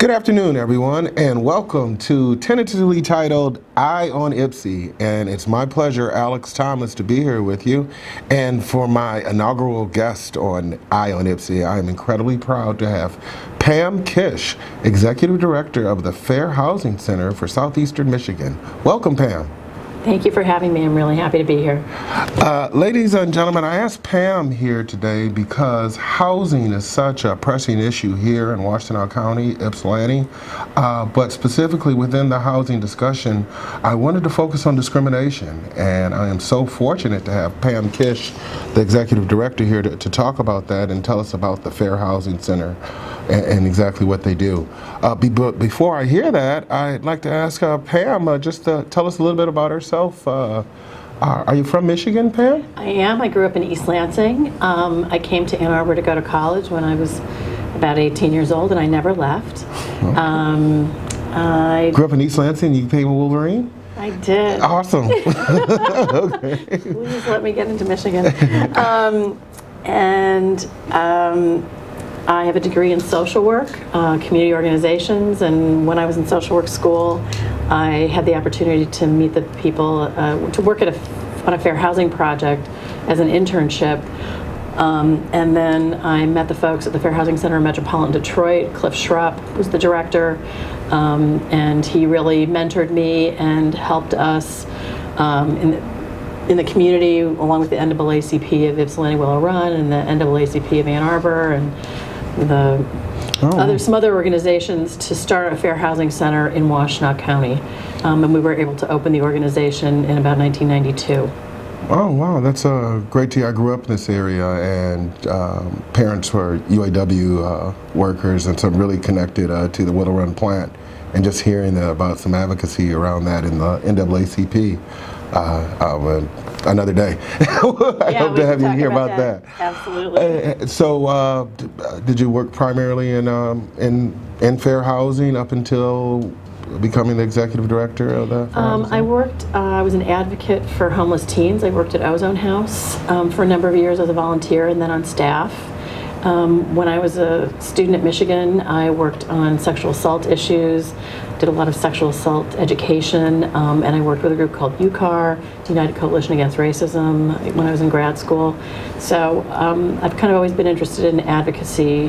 Good afternoon, everyone, and welcome to tentatively titled Eye on Ypsi. And it's my pleasure, Alex Thomas, to be here with you. And for my inaugural guest on Eye on Ypsi, I am incredibly proud to have Pam Kisch, Executive Director of the Fair Housing Center for Southeastern Michigan. Welcome, Pam. Thank you for having me. I'm really happy to be here. Ladies and gentlemen, I asked Pam here today because housing is such a pressing issue here in Washtenaw County, Ypsilanti, but specifically within the housing discussion, I wanted to focus on discrimination, and I am so fortunate to have Pam Kisch, the Executive Director, here to talk about that and tell us about the Fair Housing Center and exactly what they do. But before I hear that, I'd like to ask Pam just to tell us a little bit about herself. Are you from Michigan, Pam? I am. I grew up in East Lansing. I came to Ann Arbor to go to college when I was about 18 years old, and I never left. I grew up in East Lansing. You became a Wolverine? I did. Awesome. Okay. Please let me get into Michigan. I have a degree in social work, community organizations, and when I was in social work school, I had the opportunity to meet the people, to work on a fair housing project as an internship. And then I met the folks at the Fair Housing Center in Metropolitan Detroit. Cliff Schrupp was the director, and he really mentored me and helped us in the community, along with the NAACP of Ypsilanti Willow Run and the NAACP of Ann Arbor and some other organizations, to start a fair housing center in Washtenaw County. And we were able to open the organization in about 1992. Oh, wow, that's great to hear. I grew up in this area, and parents were UAW workers, and so I'm really connected to the Willow Run plant. And just hearing about some advocacy around that in the NAACP, another day. I hope to have you hear about that. Absolutely. So, did you work primarily in fair housing up until becoming the executive director of the Fair Housing? I was an advocate for homeless teens. I worked at Ozone House for a number of years as a volunteer and then on staff. When I was a student at Michigan, I worked on sexual assault issues, did a lot of sexual assault education, and I worked with a group called UCAR, United Coalition Against Racism, when I was in grad school. So I've kind of always been interested in advocacy